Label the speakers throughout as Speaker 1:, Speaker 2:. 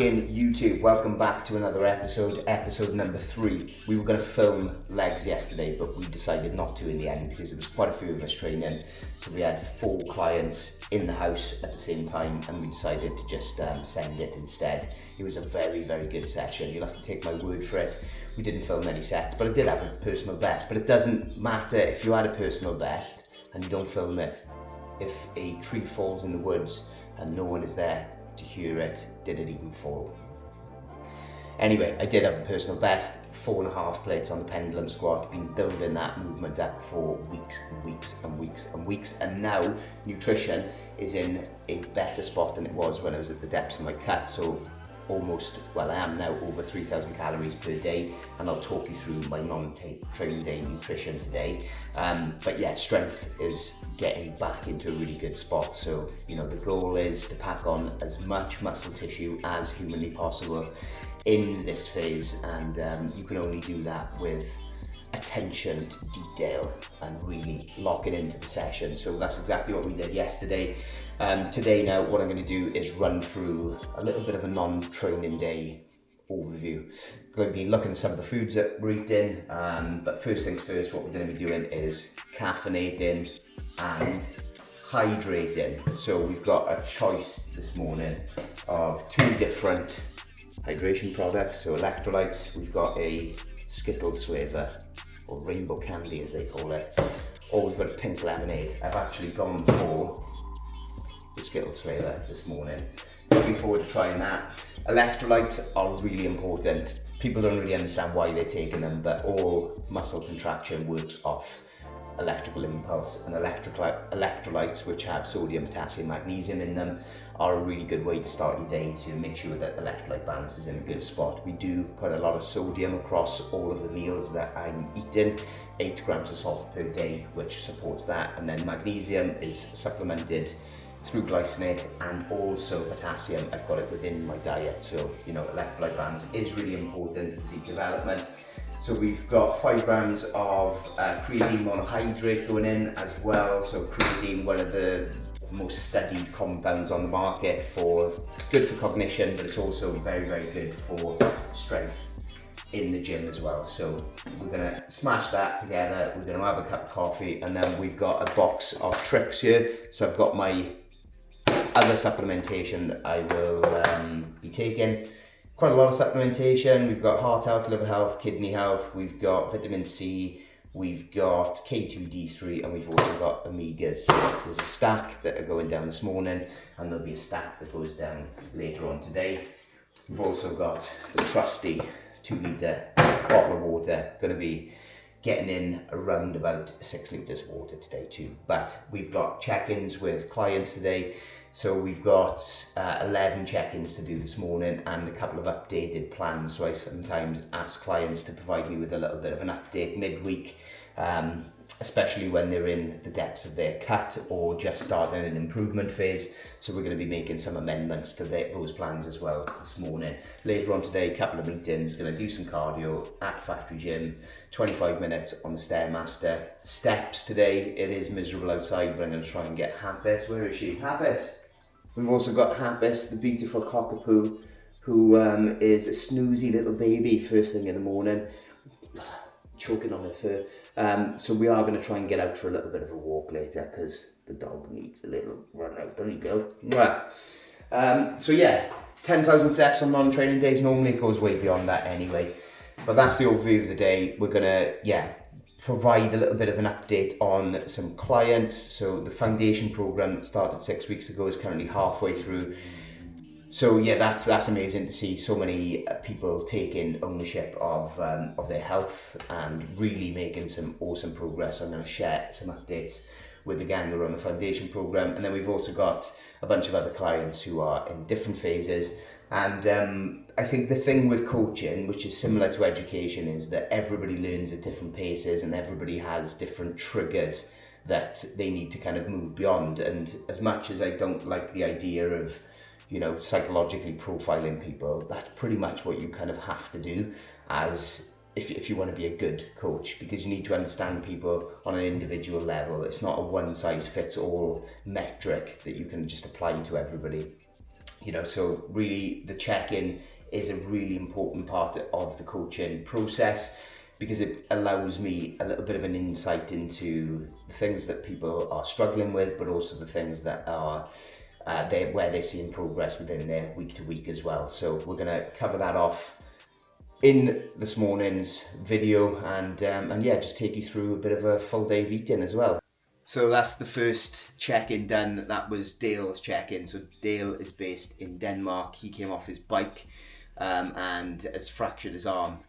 Speaker 1: cracking YouTube? Welcome back to another episode number 3. We were going to film legs yesterday, but we decided not to in the end because there was quite a few of us training. So we had 4 clients in the house at the same time, and we decided to just send it instead. It was a very, very good session. You'll have to take my word for it. We didn't film any sets, but I did have a personal best. But it doesn't matter if you had a personal best and you don't film it. If a tree falls in the woods and no one is there to hear it, did it even fall? Anyway, I did have a personal best, 4.5 plates on the pendulum squat. Been building that movement up for weeks and weeks and weeks and weeks, and now nutrition is in a better spot than it was when I was at the depths of my cut. So I am now over 3,000 calories per day, and I'll talk you through my non-training day nutrition today. But yeah, strength is getting back into a really good spot. So, you know, the goal is to pack on as much muscle tissue as humanly possible in this phase, and you can only do that with attention to detail and really locking into the session. So that's exactly what we did yesterday. Today now, what I'm going to do is run through a little bit of a non-training day overview. I'm going to be looking at some of the foods that we're eating, but first things first, what we're going to be doing is caffeinating and hydrating. So we've got a choice this morning of 2 different hydration products, so electrolytes. We've got a Skittles flavour, or rainbow candy as they call it, or we've got a pink lemonade. I've actually gone for the Skittles flavour this morning. Looking forward to trying that. Electrolytes are really important. People don't really understand why they're taking them, but all muscle contraction works off electrical impulse, and electrolytes, which have sodium, potassium, magnesium in them, are a really good way to start your day to make sure that electrolyte balance is in a good spot. We do put a lot of sodium across all of the meals that I'm eating, 8 grams of salt per day, which supports that, and then magnesium is supplemented through glycinate, and also potassium, I've got it within my diet. So, you know, electrolyte balance is really important in physique development. So we've got 5 grams of creatine monohydrate going in as well. So creatine, one of the most studied compounds on the market, good for cognition, but it's also very, very good for strength in the gym as well. So we're gonna smash that together. We're gonna have a cup of coffee, and then we've got a box of tricks here. So I've got my other supplementation that I will be taking. Quite a lot of supplementation. We've got heart health, liver health, kidney health. We've got vitamin C. We've got K2D3, and we've also got omegas. So there's a stack that are going down this morning, and there'll be a stack that goes down later on today. We've also got the trusty 2-litre bottle of water. Going to be getting in around about 6 litres of water today too. But we've got check-ins with clients today. So we've got 11 check-ins to do this morning, and a couple of updated plans. So I sometimes ask clients to provide me with a little bit of an update midweek, especially when they're in the depths of their cut or just starting an improvement phase. So we're going to be making some amendments to those plans as well this morning. Later on today, a couple of meetings, going to do some cardio at Factory Gym, 25 minutes on the Stairmaster. Steps today, it is miserable outside, but I'm going to try and get Happis. Where is she? Happis! We've also got Happis, the beautiful cockapoo, who is a snoozy little baby first thing in the morning, choking on her fur. So we are going to try and get out for a little bit of a walk later, because the dog needs a little run out, doesn't he, girl? So yeah, 10,000 steps on non-training days. Normally it goes way beyond that anyway. But that's the overview of the day. We're going to, provide a little bit of an update on some clients. So the foundation program that started 6 weeks ago is currently halfway through. So yeah, that's amazing to see so many people taking ownership of their health and really making some awesome progress. I'm going to share some updates with the gang who run the foundation program, and then we've also got a bunch of other clients who are in different phases. And I think the thing with coaching, which is similar to education, is that everybody learns at different paces, and everybody has different triggers that they need to kind of move beyond. And as much as I don't like the idea of, you know, psychologically profiling people, that's pretty much what you kind of have to do as if you want to be a good coach, because you need to understand people on an individual level. It's not a one size fits all metric that you can just apply to everybody. So really the check-in is a really important part of the coaching process, because it allows me a little bit of an insight into the things that people are struggling with, but also the things that are where they're seeing progress within their week to week as well. So we're going to cover that off in this morning's video, and yeah, just take you through a bit of a full day of eating as well. So that's the first check-in done. That was Dale's check-in. So Dale is based in Denmark. He came off his bike and has fractured his arm.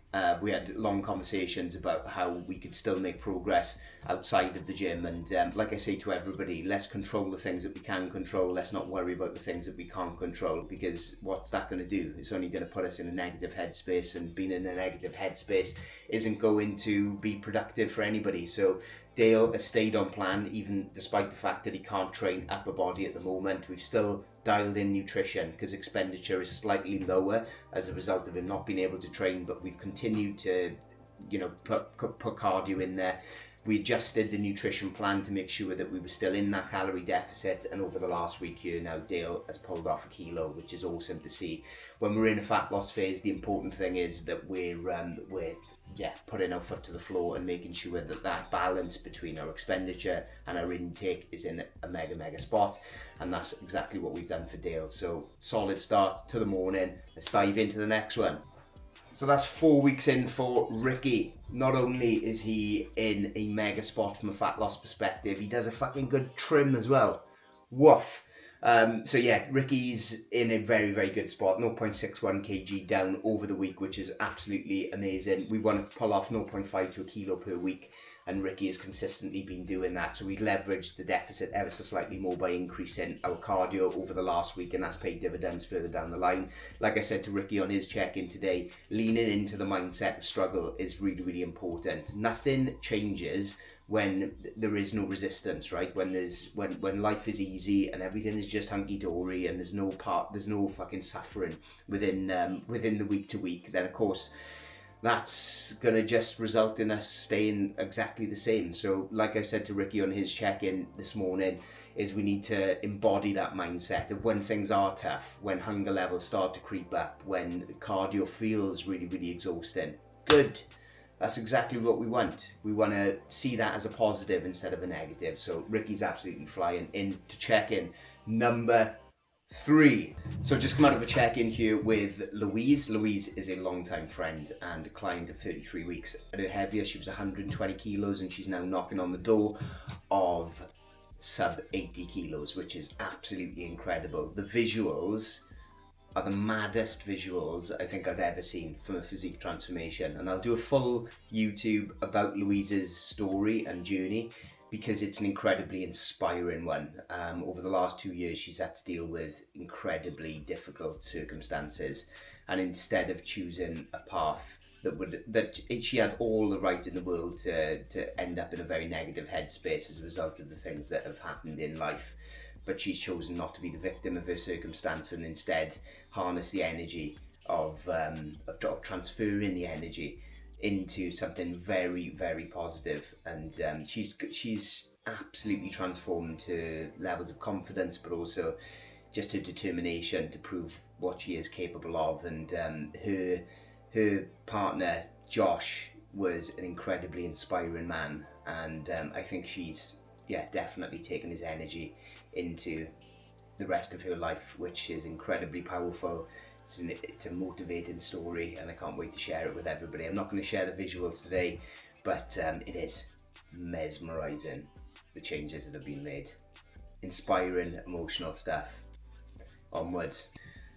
Speaker 1: We had long conversations about how we could still make progress outside of the gym, and like I say to everybody, let's control the things that we can control. Let's not worry about the things that we can't control, because what's that going to do? It's only going to put us in a negative headspace, and being in a negative headspace isn't going to be productive for anybody. So Dale has stayed on plan, even despite the fact that he can't train upper body at the moment. We've still dialed in nutrition because expenditure is slightly lower as a result of him not being able to train, but we've continued to put cardio in there. We adjusted the nutrition plan to make sure that we were still in that calorie deficit, and over the last week here now, Dale has pulled off a kilo, which is awesome to see. When we're in a fat loss phase, the important thing is that we're putting our foot to the floor and making sure that that balance between our expenditure and our intake is in a mega spot, and that's exactly what we've done for Dale. So solid start to the morning. Let's dive into the next one. So that's 4 weeks in for Ricky. Not only is he in a mega spot from a fat loss perspective, he does a fucking good trim as well. Woof. So yeah, Ricky's in a very good spot. 0.61 kg down over the week, which is absolutely amazing. We want to pull off 0.5 to a kilo per week, and Ricky has consistently been doing that. So we leveraged the deficit ever so slightly more by increasing our cardio over the last week, and that's paid dividends further down the line. Like I said to Ricky on his check-in today, leaning into the mindset of struggle is really important. Nothing changes when there is no resistance, right? When life is easy and everything is just hunky-dory and there's no fucking suffering within the week to week, then of course that's gonna just result in us staying exactly the same. So like I said to Ricky on his check-in this morning, is we need to embody that mindset of when things are tough, when hunger levels start to creep up, when cardio feels really exhausting. Good. That's exactly what we want. We want to see that as a positive instead of a negative. So Ricky's absolutely flying in to check-in number 3. So just come out of a check-in here with Louise. Louise is a long-time friend and a client of 33 weeks. At her heavier, she was 120 kilos, and she's now knocking on the door of sub 80 kilos, which is absolutely incredible. The visuals are the maddest visuals I think I've ever seen from a physique transformation, and I'll do a full YouTube about Louise's story and journey because it's an incredibly inspiring one. Over the last 2 years she's had to deal with incredibly difficult circumstances, and instead of choosing a path that she had all the right in the world to end up in a very negative headspace as a result of the things that have happened in life, but she's chosen not to be the victim of her circumstance and instead harness the energy of transferring the energy into something very positive. And she's absolutely transformed to levels of confidence, but also just her determination to prove what she is capable of. And her partner Josh was an incredibly inspiring man, and I think she's definitely taken his energy into the rest of her life, which is incredibly powerful. It's a motivating story, and I can't wait to share it with everybody. I'm not going to share the visuals today, but it is mesmerizing, the changes that have been made. Inspiring, emotional stuff. Onwards.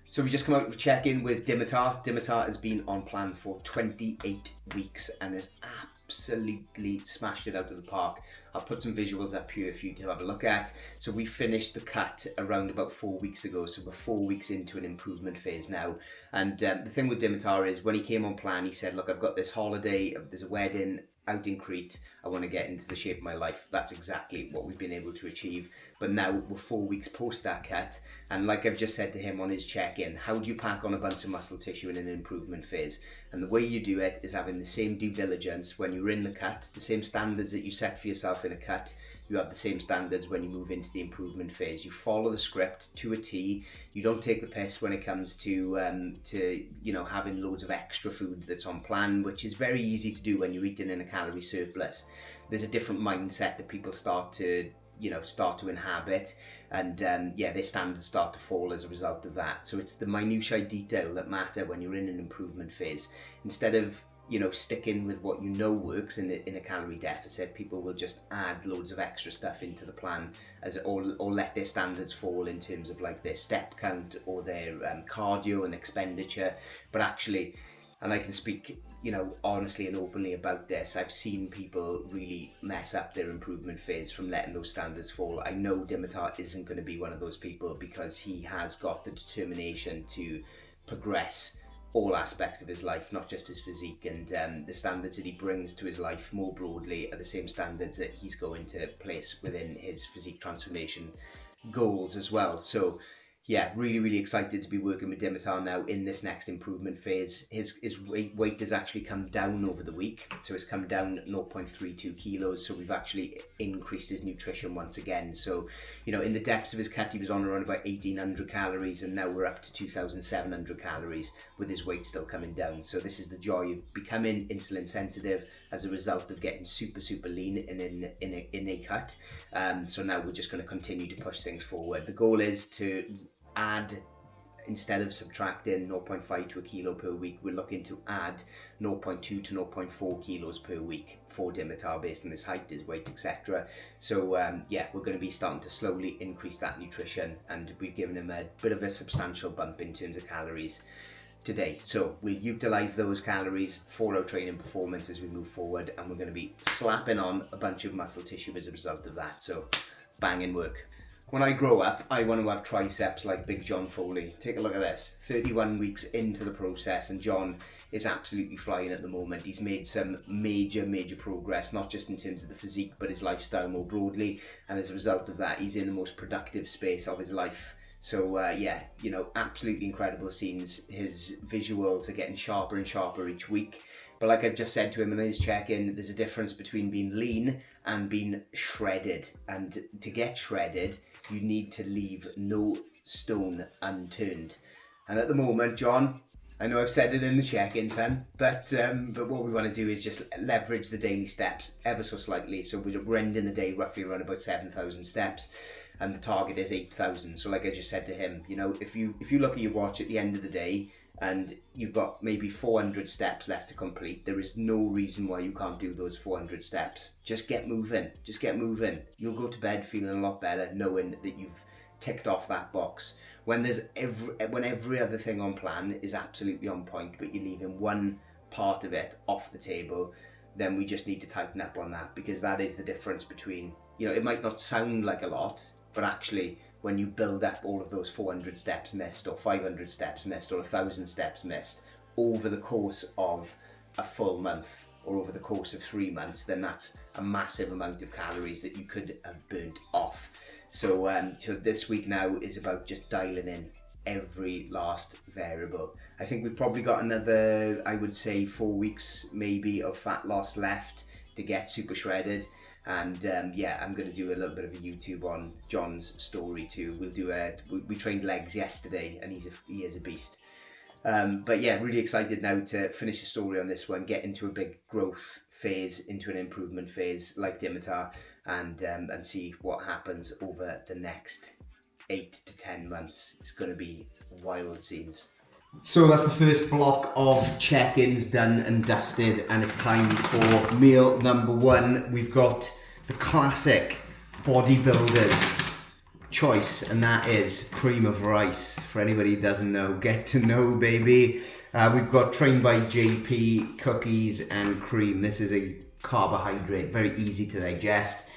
Speaker 1: So we just come out of a check-in with Dimitar. Dimitar has been on plan for 28 weeks and has absolutely smashed it out of the park. I'll put some visuals up here for you to have a look at. So we finished the cut around about 4 weeks ago, so we're 4 weeks into an improvement phase now. And the thing with Dimitar is when he came on plan, he said, look, I've got this holiday, there's a wedding out in Crete, I want to get into the shape of my life. That's exactly what we've been able to achieve. but now we're 4 weeks post that cut, and like I've just said to him on his check-in, how do you pack on a bunch of muscle tissue in an improvement phase? And the way you do it is having the same due diligence when you're in the cut, the same standards that you set for yourself in a cut, you have the same standards when you move into the improvement phase. You follow the script to a T. You don't take the piss when it comes to having loads of extra food that's on plan, which is very easy to do when you're eating in a calorie surplus. There's a different mindset that people start to inhabit, and their standards start to fall as a result of that. So it's the minutiae detail that matter when you're in an improvement phase. Instead of sticking with what works in a calorie deficit, people will just add loads of extra stuff into the plan or let their standards fall in terms of like their step count or their cardio and expenditure. But actually, and I can speak honestly and openly about this, I've seen people really mess up their improvement phase from letting those standards fall. I know Dimitar isn't going to be one of those people, because he has got the determination to progress all aspects of his life, not just his physique, and the standards that he brings to his life more broadly are the same standards that he's going to place within his physique transformation goals as well. So yeah, really, really excited to be working with Dimitar now in this next improvement phase. His weight has actually come down over the week, so it's come down 0.32 kilos. So we've actually increased his nutrition once again. So, in the depths of his cut, he was on around about 1,800 calories, and now we're up to 2,700 calories with his weight still coming down. So this is the joy of becoming insulin sensitive as a result of getting super, super lean in a cut. So now we're just going to continue to push things forward. The goal is to add, instead of subtracting 0.5 to a kilo per week, we're looking to add 0.2 to 0.4 kilos per week for Dimitar based on his height, his weight, etc. So we're going to be starting to slowly increase that nutrition, and we've given him a bit of a substantial bump in terms of calories today. So we'll utilize those calories for our training performance as we move forward, and we're going to be slapping on a bunch of muscle tissue as a result of that. So banging work. When I grow up, I want to have triceps like Big John Foley. Take a look at this. 31 weeks into the process, and John is absolutely flying at the moment. He's made some major, major progress, not just in terms of the physique, but his lifestyle more broadly. And as a result of that, he's in the most productive space of his life. So absolutely incredible scenes. His visuals are getting sharper and sharper each week. But like I've just said to him in his check-in, there's a difference between being lean and being shredded. And to get shredded, you need to leave no stone unturned. And at the moment, John, I know I've said it in the check-in, son, but what we want to do is just leverage the daily steps ever so slightly. So we're ending the day roughly around about 7,000 steps, and the target is 8,000. So like I just said to him, if you look at your watch at the end of the day and you've got maybe 400 steps left to complete, there is no reason why you can't do those 400 steps. Just get moving. Just get moving. You'll go to bed feeling a lot better knowing that you've ticked off that box. When every other thing on plan is absolutely on point, but you're leaving one part of it off the table, then we just need to tighten up on that, because that is the difference between, it might not sound like a lot, but actually when you build up all of those 400 steps missed, or 500 steps missed, or 1,000 steps missed over the course of a full month, or over the course of 3 months, then that's a massive amount of calories that you could have burnt off. So this week now is about just dialing in every last variable. I think we've probably got another, I would say 4 weeks maybe of fat loss left to get super shredded. And I'm going to do a little bit of a YouTube on John's story too. We trained legs yesterday, and he is a beast. But yeah, really excited now to finish the story on this one, get into a big growth phase, into an improvement phase like Dimitar, and see what happens over the next 8 to 10 months. It's going to be wild scenes. So that's the first block of check-ins done and dusted, and it's time for meal number one. We've got the classic bodybuilder's choice, and that is cream of rice. For anybody who doesn't know, get to know, baby. We've got Trained by JP cookies and cream. This is a carbohydrate, very easy to digest.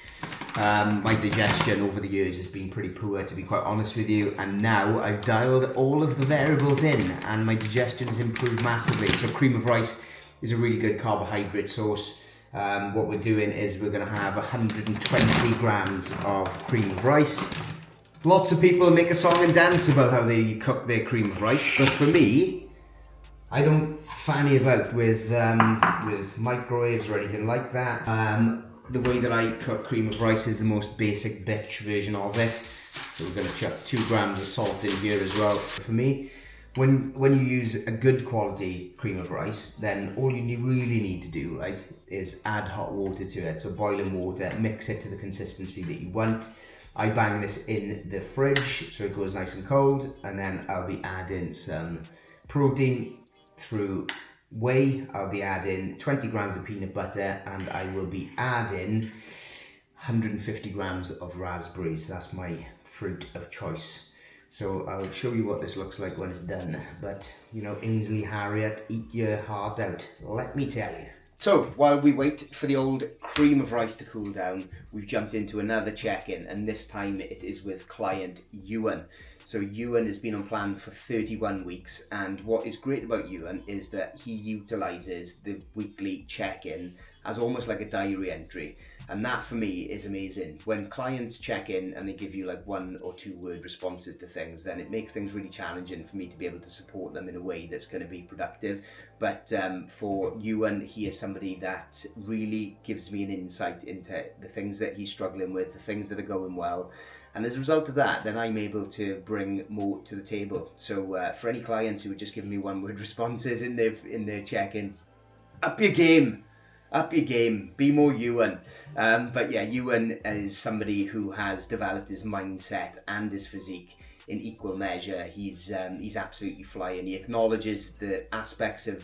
Speaker 1: My digestion over the years has been pretty poor, to be quite honest with you, and now I've dialed all of the variables in and my digestion has improved massively. So cream of rice is a really good carbohydrate source. What we're doing is we're going to have 120 grams of cream of rice. Lots of people make a song and dance about how they cook their cream of rice, but for me, I don't fanny about with microwaves or anything like that. The way that I cook cream of rice is the most basic bitch version of it. So we're going to chuck 2 grams of salt in here as well. For me, when you use a good quality cream of rice, then all you really need to do, right, is add hot water to it. So boiling water, mix it to the consistency that you want. I bang this in the fridge so it goes nice and cold, and then I'll be adding some protein through whey. I'll be adding 20 grams of peanut butter, and I will be adding 150 grams of raspberries. That's my fruit of choice. So I'll show you what this looks like when it's done. But, you know, Ainsley Harriott, eat your heart out, let me tell you. So, while we wait for the old cream of rice to cool down, we've jumped into another check-in, and this time it is with client Ewan. So Ewan has been on plan for 31 weeks, and what is great about Ewan is that he utilises the weekly check-in as almost like a diary entry. And that for me is amazing. When clients check in and they give you like 1 or 2 word responses to things, then it makes things really challenging for me to be able to support them in a way that's going to be productive. But for Ewan, he is somebody that really gives me an insight into the things that he's struggling with, the things that are going well. And as a result of that, then I'm able to bring more to the table. So for any clients who are just giving me 1 word responses in their check-ins, up your game. Up your game, be more Ewan. But yeah, Ewan is somebody who has developed his mindset and his physique in equal measure. He's absolutely flying. He acknowledges the aspects of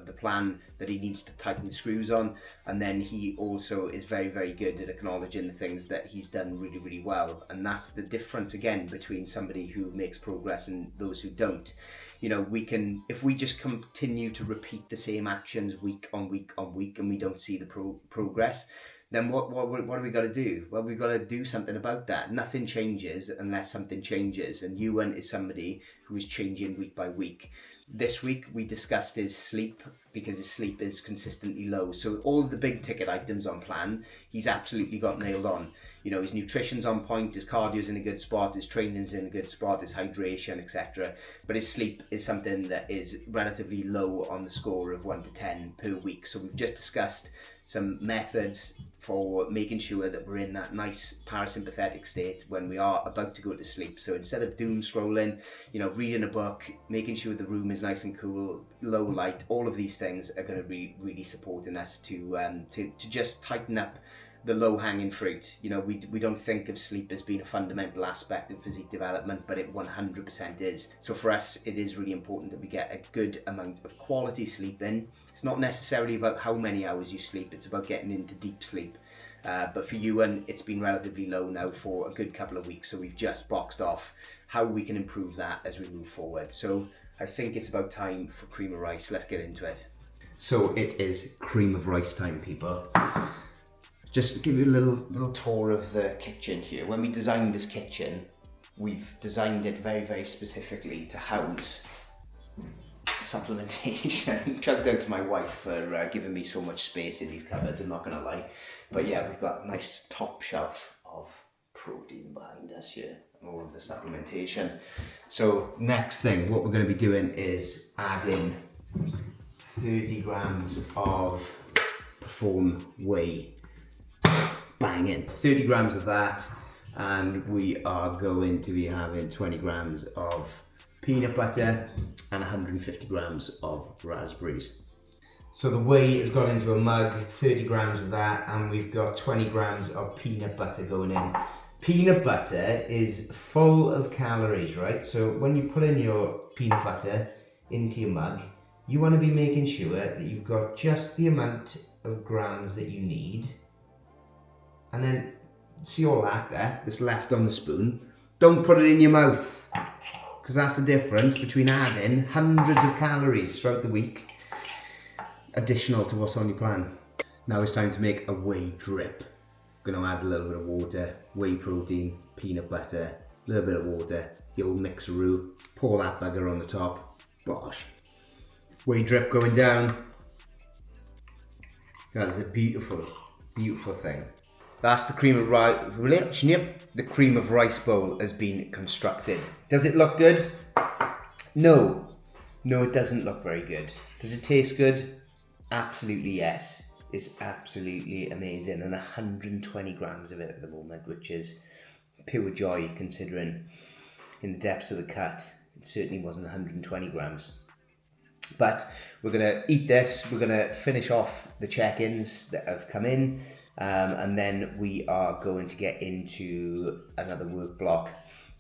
Speaker 1: the plan that he needs to tighten screws on, and then he also is very, very good at acknowledging the things that he's done really, really well. And that's the difference again between somebody who makes progress and those who don't. You know, we can, if we just continue to repeat the same actions week on week on week and we don't see the progress, then what have we got to do? Well, we've got to do something about that. Nothing changes unless something changes, and Ewan is somebody who is changing week by week. This week we discussed his sleep, because his sleep is consistently low. So all of the big ticket items on plan, he's absolutely got nailed on. You know, his nutrition's on point, his cardio's in a good spot, his training's in a good spot, his hydration, etc. But his sleep is something that is relatively low on the score of 1 to 10 per week. So we've just discussed some methods for making sure that we're in that nice parasympathetic state when we are about to go to sleep. So instead of doom scrolling, you know, reading a book, making sure the room is nice and cool, low light, all of these things are going to be really supporting us to just tighten up the low-hanging fruit. You know, we don't think of sleep as being a fundamental aspect of physique development, but it 100% is. So for us, it is really important that we get a good amount of quality sleep in. It's not necessarily about how many hours you sleep, it's about getting into deep sleep. But for Ewan, it's been relatively low now for a good couple of weeks, so we've just boxed off how we can improve that as we move forward. So I think it's about time for cream of rice. Let's get into it. So it is cream of rice time, people. Just to give you a little tour of the kitchen here. When we designed this kitchen, we've designed it very, very specifically to house supplementation. Shout out to my wife for giving me so much space in these cupboards, I'm not gonna lie. But yeah, we've got a nice top shelf of protein behind us here and all of the supplementation. So next thing, what we're gonna be doing is adding 30 grams of Perform Whey. Bang in 30 grams of that, and we are going to be having 20 grams of peanut butter and 150 grams of raspberries. So the whey has gone into a mug, 30 grams of that, and we've got 20 grams of peanut butter going in. Peanut butter is full of calories, right? So when you put in your peanut butter into your mug, you want to be making sure that you've got just the amount of grams that you need. And then, see all that there, that's left on the spoon, don't put it in your mouth, because that's the difference between adding hundreds of calories throughout the week, additional to what's on your plan. Now it's time to make a whey drip. I'm going to add a little bit of water, whey protein, peanut butter, a little bit of water, the old mixeroo, pour that bugger on the top, bosh. Whey drip going down. That is a beautiful, beautiful thing. That's the cream of rice. The cream of rice bowl has been constructed. Does it look good? No. No, it doesn't look very good. Does it taste good? Absolutely yes. It's absolutely amazing, and 120 grams of it at the moment, which is pure joy considering in the depths of the cut it certainly wasn't 120 grams. But we're going to eat this, we're going to finish off the check-ins that have come in, and then we are going to get into another work block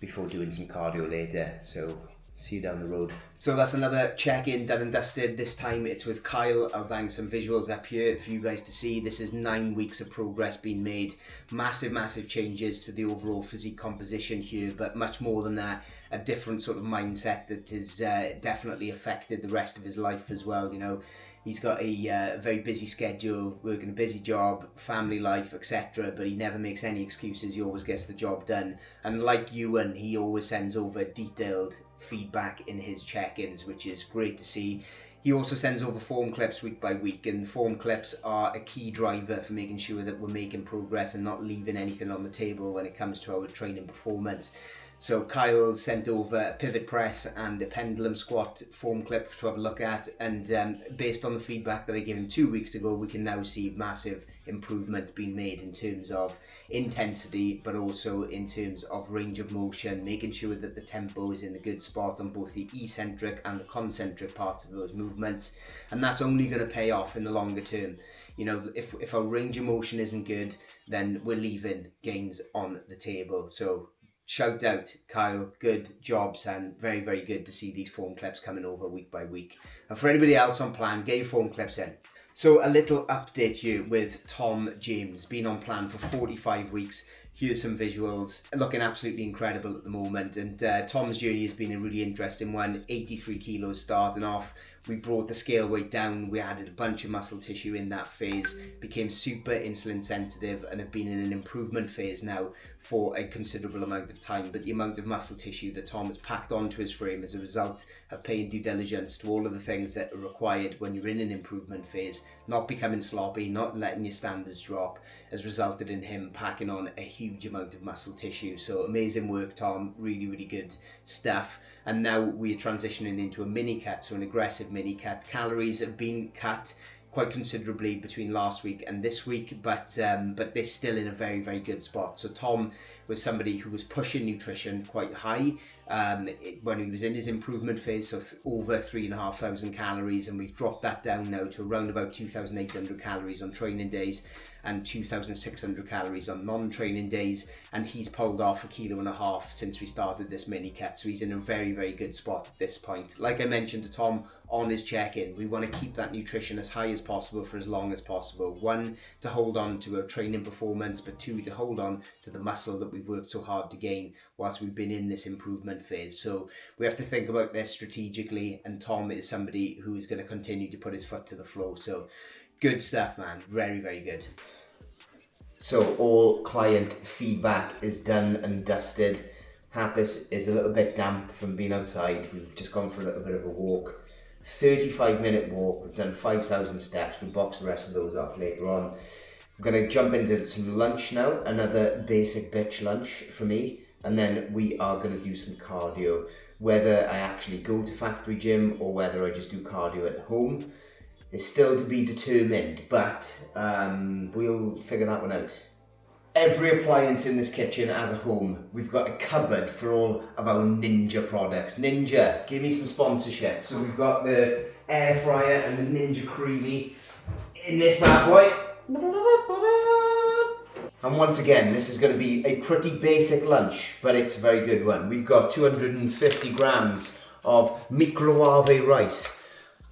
Speaker 1: before doing some cardio later. So see you down the road. So that's another check-in done and dusted. This time it's with Kyle. I'll bang some visuals up here for you guys to see. This is 9 weeks of progress being made. Massive, massive changes to the overall physique composition here, but much more than that, a different sort of mindset that has definitely affected the rest of his life as well. You know, he's got a very busy schedule, working a busy job, family life, etc. But he never makes any excuses. He always gets the job done. And like Ewan, he always sends over detailed feedback in his check-ins, which is great to see. He also sends over form clips week by week, and form clips are a key driver for making sure that we're making progress and not leaving anything on the table when it comes to our training performance. So Kyle sent over a pivot press and a pendulum squat form clip to have a look at, and based on the feedback that I gave him 2 weeks ago, we can now see massive improvement being made in terms of intensity, but also in terms of range of motion, making sure that the tempo is in a good spot on both the eccentric and the concentric parts of those movements. And that's only going to pay off in the longer term. You know, if our range of motion isn't good, then we're leaving gains on the table. So shout out, Kyle. Good job, son. Very, very good to see these form clips coming over week by week. And for anybody else on plan, get your form clips in. So a little update here with Tom James. Been on plan for 45 weeks. Here's some visuals. Looking absolutely incredible at the moment. And Tom's journey has been a really interesting one. 83 kilos starting off. We brought the scale weight down. We added a bunch of muscle tissue in that phase. Became super insulin sensitive and have been in an improvement phase now for a considerable amount of time. But the amount of muscle tissue that Tom has packed onto his frame as a result of paying due diligence to all of the things that are required when you're in an improvement phase, not becoming sloppy, not letting your standards drop, has resulted in him packing on a huge amount of muscle tissue. So amazing work, Tom. Really, really good stuff. And now we're transitioning into a mini cut, so an aggressive mini cut. Calories have been cut quite considerably between last week and this week, but they're still in a very, very good spot. So Tom was somebody who was pushing nutrition quite high when he was in his improvement phase, so over 3,500 calories, and we've dropped that down now to around about 2,800 calories on training days and 2,600 calories on non-training days, and he's pulled off 1.5 kilos since we started this mini cut, so he's in a very, very good spot at this point. Like I mentioned to Tom on his check-in, we want to keep that nutrition as high as possible for as long as possible. 1, to hold on to our training performance, but 2, to hold on to the muscle that we've worked so hard to gain whilst we've been in this improvement phase. So we have to think about this strategically, and Tom is somebody who is going to continue to put his foot to the floor. So good stuff, man. Very, very good. So all client feedback is done and dusted. Happis is a little bit damp from being outside. We've just gone for a little bit of a walk. 35-minute walk. We've done 5,000 steps. We'll box the rest of those off later on. We're going to jump into some lunch now. Another basic bitch lunch for me. And then we are going to do some cardio. Whether I actually go to factory gym or whether I just do cardio at home is still to be determined, but we'll figure that one out. Every appliance in this kitchen as a home, we've got a cupboard for all of our Ninja products. Ninja, give me some sponsorship. So we've got the air fryer and the Ninja Creamy in this bad boy. And once again, this is going to be a pretty basic lunch, but it's a very good one. We've got 250 grams of microwave rice.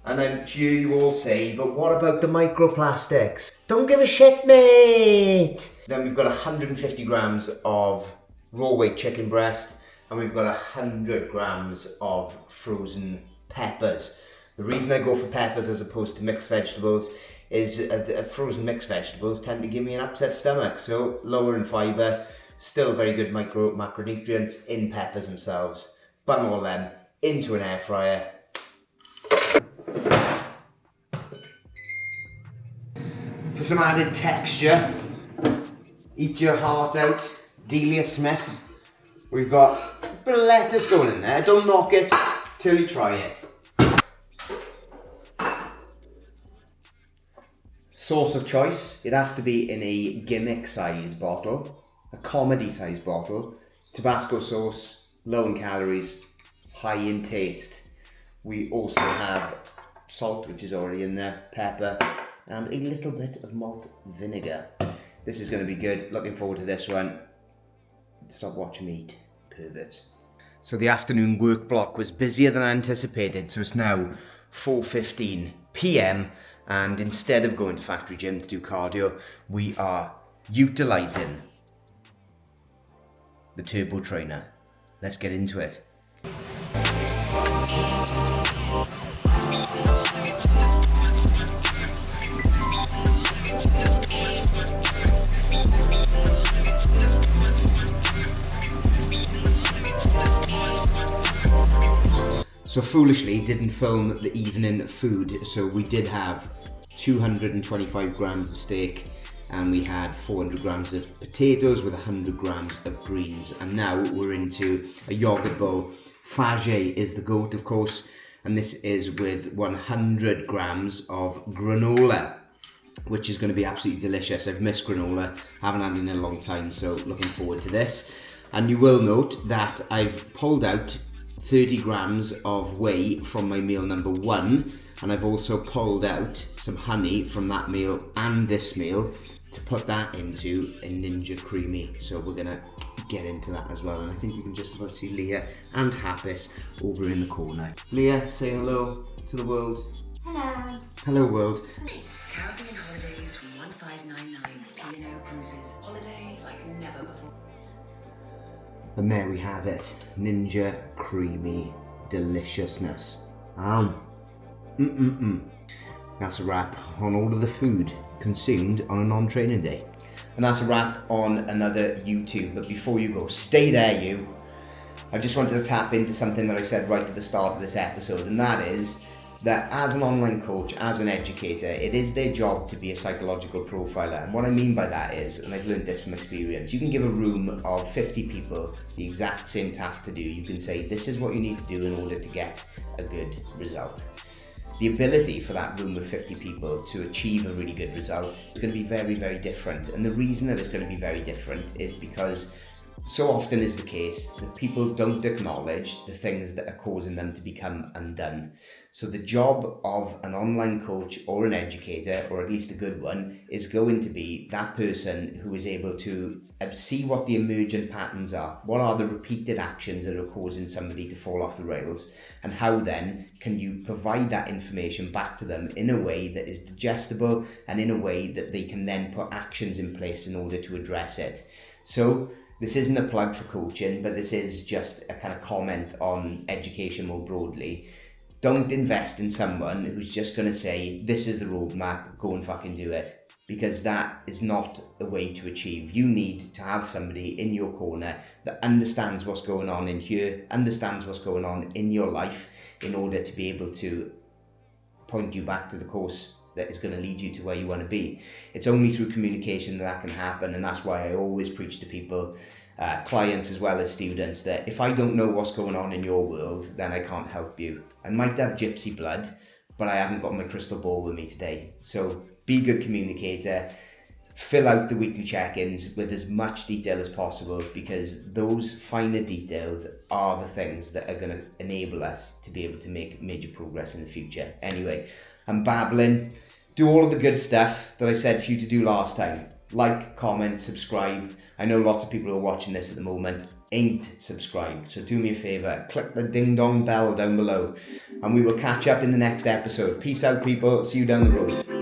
Speaker 1: And I hear you all say, but what about the microplastics? Don't give a shit, mate! Then we've got 150 grams of raw weight chicken breast, and we've got 100 grams of frozen peppers. The reason I go for peppers as opposed to mixed vegetables is frozen mixed vegetables tend to give me an upset stomach, so lower in fibre, still very good macronutrients in peppers themselves. Bung all them into an air fryer. For some added texture. Eat your heart out, Delia Smith. We've got a bit of lettuce going in there. Don't knock it till you try it. Sauce of choice, it has to be in a gimmick size bottle, a comedy size bottle. Tabasco sauce, low in calories, high in taste. We also have salt, which is already in there, pepper, and a little bit of malt vinegar. This is going to be good. Looking forward to this one. Stop watching me eat, perverts. So the afternoon work block was busier than I anticipated, so it's now 4:15 p.m. and instead of going to factory gym to do cardio, we are utilising the turbo trainer. Let's get into it. So foolishly didn't film the evening food, so we did have 225 grams of steak and we had 400 grams of potatoes with 100 grams of greens, and now we're into a yogurt bowl. Faget is the goat, of course, and this is with 100 grams of granola, which is going to be absolutely delicious. I've missed granola, haven't had it in a long time, so looking forward to this. And you will note that I've pulled out 30 grams of whey from my meal number 1, and I've also pulled out some honey from that meal and this meal to put that into a Ninja Creamy. So we're gonna get into that as well, and I think you can just about see Leah and Happis over in the corner. Leah, say hello to the world.
Speaker 2: Hello.
Speaker 1: Hello world.
Speaker 3: Caribbean holidays from 1599. P&O Cruises. Holiday like never before.
Speaker 1: And there we have it, Ninja Creamy deliciousness. That's a wrap on all of the food consumed on a non-training day. And that's a wrap on another YouTube. But before you go, stay there you. I just wanted to tap into something that I said right at the start of this episode, and that is that as an online coach, as an educator, it is their job to be a psychological profiler. And what I mean by that is, and I've learned this from experience, you can give a room of 50 people the exact same task to do. You can say, this is what you need to do in order to get a good result. The ability for that room of 50 people to achieve a really good result is going to be very, very different. And the reason that it's going to be very different is because so often is the case that people don't acknowledge the things that are causing them to become undone. So the job of an online coach or an educator, or at least a good one, is going to be that person who is able to see what the emergent patterns are. What are the repeated actions that are causing somebody to fall off the rails? And how then can you provide that information back to them in a way that is digestible and in a way that they can then put actions in place in order to address it? So this isn't a plug for coaching, but this is just a kind of comment on education more broadly. Don't invest in someone who's just going to say, this is the roadmap, go and fucking do it. Because that is not a way to achieve. You need to have somebody in your corner that understands what's going on in here, understands what's going on in your life, in order to be able to point you back to the course that is going to lead you to where you want to be. It's only through communication that can happen, and that's why I always preach to people, clients as well as students, that if I don't know what's going on in your world, then I can't help you. I might have gypsy blood, but I haven't got my crystal ball with me today. So be a good communicator, fill out the weekly check-ins with as much detail as possible, because those finer details are the things that are going to enable us to be able to make major progress in the future. Anyway, I'm babbling. Do all of the good stuff that I said for you to do last time. Like, comment, subscribe. I know lots of people who are watching this at the moment ain't subscribed, so do me a favour, click the ding dong bell down below, and we will catch up in the next episode. Peace out people, see you down the road.